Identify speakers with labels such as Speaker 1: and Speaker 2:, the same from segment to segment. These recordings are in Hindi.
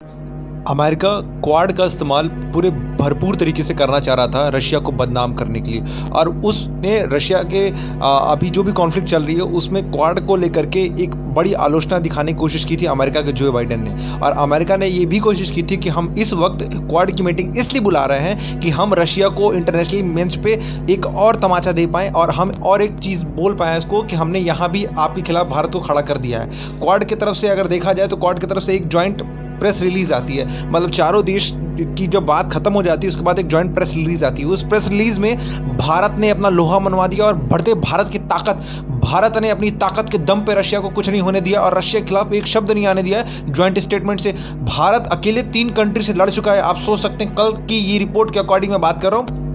Speaker 1: अमेरिका क्वाड का इस्तेमाल पूरे भरपूर तरीके से करना चाह रहा था रशिया को बदनाम करने के लिए, और उसने रशिया के अभी जो भी कॉन्फ्लिक्ट चल रही है उसमें क्वाड को लेकर के एक बड़ी आलोचना दिखाने की कोशिश की थी अमेरिका के जो बाइडेन ने। और अमेरिका ने ये भी कोशिश की थी कि हम इस वक्त क्वाड की मीटिंग इसलिए बुला रहे हैं कि हम रशिया को इंटरनेशनल मंच पे एक और तमाचा दे पाएँ और हम और एक चीज़ बोल पाएँ इसको कि हमने यहाँ भी आपके खिलाफ भारत को खड़ा कर दिया है। क्वाड की तरफ से अगर देखा जाए तो क्वाड की तरफ से एक जॉइंट प्रेस रिलीज आती है, मतलब चारों देश की जब बात खत्म हो जाती है उसके बाद एक जॉइंट प्रेस रिलीज आती है। उस प्रेस रिलीज में भारत ने अपना लोहा मनवा दिया और बढ़ते भारत की ताकत, भारत ने अपनी ताकत के दम पे रशिया को कुछ नहीं होने दिया और रशिया के खिलाफ एक शब्द नहीं आने दिया है। जॉइंट स्टेटमेंट से भारत अकेले 3 कंट्री से लड़ चुका है। आप सोच सकते हैं कल की ये रिपोर्ट के अकॉर्डिंग मैं बात कर रहा हूँ।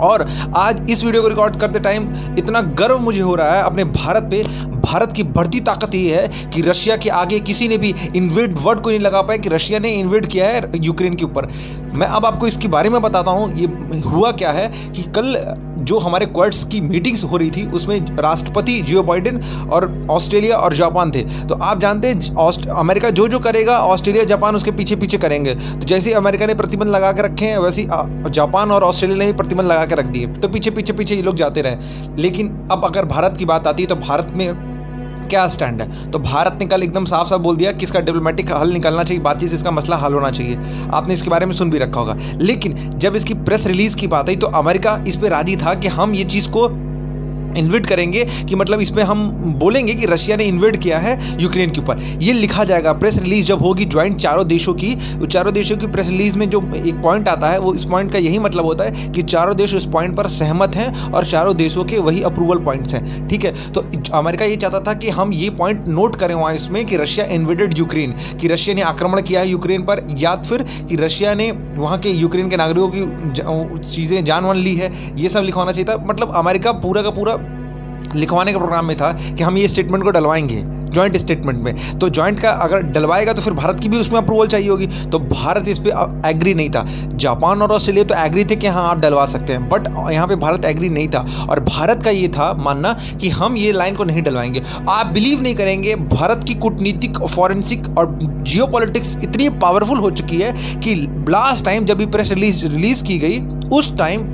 Speaker 1: और आज इस वीडियो को रिकॉर्ड करते टाइम इतना गर्व मुझे हो रहा है अपने भारत पे। भारत की बढ़ती ताकत ये है कि रशिया के आगे किसी ने भी इन्वेड वर्ड को नहीं लगा पाया कि रशिया ने इन्वेड किया है यूक्रेन के ऊपर। मैं अब आपको इसके बारे में बताता हूँ ये हुआ क्या है कि कल जो हमारे क्वाड्स की मीटिंग्स हो रही थी उसमें राष्ट्रपति जो बाइडेन और ऑस्ट्रेलिया और जापान थे। तो आप जानते हैं अमेरिका जो जो करेगा ऑस्ट्रेलिया जापान उसके पीछे पीछे करेंगे। तो जैसे अमेरिका ने प्रतिबंध लगा के रखे हैं वैसे जापान और ऑस्ट्रेलिया ने भी प्रतिबंध लगा के रख दिए, तो पीछे पीछे पीछे ये लोग जाते रहे। लेकिन अब अगर भारत की बात आती है तो भारत में क्या स्टैंड है, तो भारत ने कल एकदम साफ साफ बोल दिया कि इसका डिप्लोमेटिक हल निकलना चाहिए, बातचीत से इसका मसला हल होना चाहिए। आपने इसके बारे में सुन भी रखा होगा। लेकिन जब इसकी प्रेस रिलीज की बात आई तो अमेरिका इस पे राजी था कि हम ये चीज़ को इन्वेड करेंगे, कि मतलब इसमें हम बोलेंगे कि रशिया ने इन्वेड किया है यूक्रेन के ऊपर। ये लिखा जाएगा प्रेस रिलीज जब होगी ज्वाइंट चारों देशों की। चारों देशों की प्रेस रिलीज में जो एक पॉइंट आता है वो इस पॉइंट का यही मतलब होता है कि चारों देश उस पॉइंट पर सहमत हैं और चारों देशों के वही अप्रूवल पॉइंट्स हैं। ठीक है, तो अमेरिका ये चाहता था कि हम ये पॉइंट नोट करें वहाँ इसमें कि रशिया इन्वेडेड यूक्रेन, कि रशिया ने आक्रमण किया है यूक्रेन पर, या फिर कि रशिया ने वहाँ के यूक्रेन के नागरिकों की चीज़ें जान वन ली है। ये सब लिखवाना चाहिए था। मतलब अमेरिका पूरा का पूरा लिखवाने का प्रोग्राम में था कि हम ये स्टेटमेंट को डलवाएंगे जॉइंट स्टेटमेंट में। तो जॉइंट का अगर डलवाएगा तो फिर भारत की भी उसमें अप्रूवल चाहिए होगी। तो भारत इस पर एग्री नहीं था। जापान और ऑस्ट्रेलिया तो एग्री थे कि हाँ आप डलवा सकते हैं, बट यहाँ पे भारत एग्री नहीं था। और भारत का ये था मानना कि हम ये लाइन को नहीं डलवाएंगे। आप बिलीव नहीं करेंगे, भारत की कूटनीतिक, फॉरेंसिक और जियोपॉलिटिक्स इतनी पावरफुल हो चुकी है कि लास्ट टाइम जब भी प्रेस रिलीज की गई उस टाइम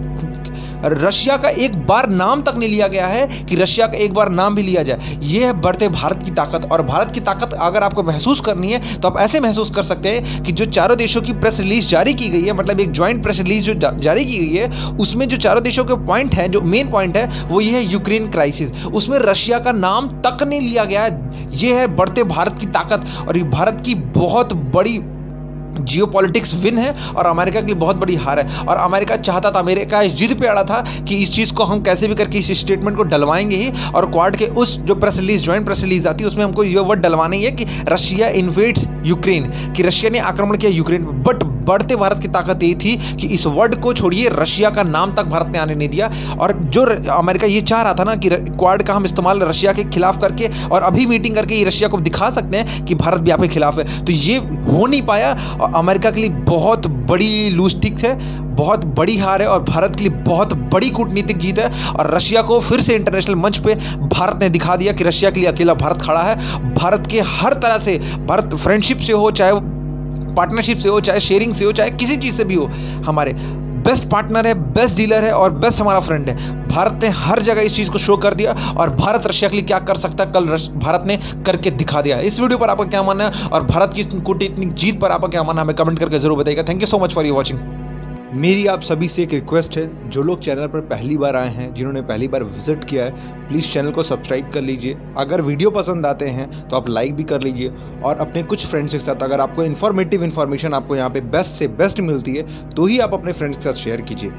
Speaker 1: रशिया का एक बार नाम तक नहीं लिया गया है कि रशिया का एक बार नाम भी लिया जाए। यह है बढ़ते भारत की ताकत। और भारत की ताकत अगर आपको महसूस करनी है तो आप ऐसे महसूस कर सकते हैं कि जो चारों देशों की प्रेस रिलीज जारी की गई है, मतलब एक ज्वाइंट प्रेस रिलीज जो जारी की गई है उसमें जो चारों देशों के पॉइंट है, जो मेन पॉइंट है वो ये है यूक्रेन क्राइसिस। उसमें रशिया का नाम तक नहीं लिया गया है। यह है बढ़ते भारत की ताकत और ये भारत की बहुत बड़ी जियोपॉलिटिक्स विन है और अमेरिका के लिए बहुत बड़ी हार है। और अमेरिका चाहता था, अमेरिका इस जिद पे अड़ा था कि इस चीज़ को हम कैसे भी करके इस स्टेटमेंट को डलवाएंगे ही। और क्वाड के उस जो press release joint press release आती है उसमें हमको ये वर्ड डलवाना ही है कि रशिया इन्वेड्स यूक्रेन, कि रशिया ने आक्रमण किया यूक्रेन। बट बढ़ते भारत की ताकत यही थी कि इस वर्ड को छोड़िए, रशिया का नाम तक भारत ने आने नहीं दिया। और जो अमेरिका ये चाह रहा था ना कि क्वाड का हम इस्तेमाल रशिया के खिलाफ करके और अभी मीटिंग करके ये रशिया को दिखा सकते हैं कि भारत भी आपके खिलाफ है, तो ये हो नहीं पाया। अमेरिका के लिए बहुत बड़ी लूस्टिक्स है, बहुत बड़ी हार है और भारत के लिए बहुत बड़ी कूटनीतिक जीत है। और रशिया को फिर से इंटरनेशनल मंच पे भारत ने दिखा दिया कि रशिया के लिए अकेला भारत खड़ा है। भारत के हर तरह से, भारत फ्रेंडशिप से हो, चाहे पार्टनरशिप से हो, चाहे शेयरिंग से हो, चाहे किसी चीज़ से भी हो, हमारे बेस्ट पार्टनर है, बेस्ट डीलर है और बेस्ट हमारा फ्रेंड है। भारत ने हर जगह इस चीज़ को शो कर दिया और भारत रशिया के लिए क्या कर सकता है कल भारत ने करके दिखा दिया। इस वीडियो पर आपका क्या मानना है और भारत की कूटनीतिक जीत पर आपका क्या मानना है हमें कमेंट करके जरूर बताइएगा। Thank you so much for you watching. मेरी आप सभी से एक रिक्वेस्ट है, जो लोग चैनल पर पहली बार आए हैं, जिन्होंने पहली बार विजिट किया है, प्लीज़ चैनल को सब्सक्राइब कर लीजिए। अगर वीडियो पसंद आते हैं तो आप लाइक भी कर लीजिए और अपने कुछ फ्रेंड्स के साथ, अगर आपको इन्फॉर्मेटिव इन्फॉर्मेशन आपको यहाँ पे बेस्ट से बेस्ट मिलती है तो ही आप अपने फ्रेंड्स के साथ शेयर कीजिए।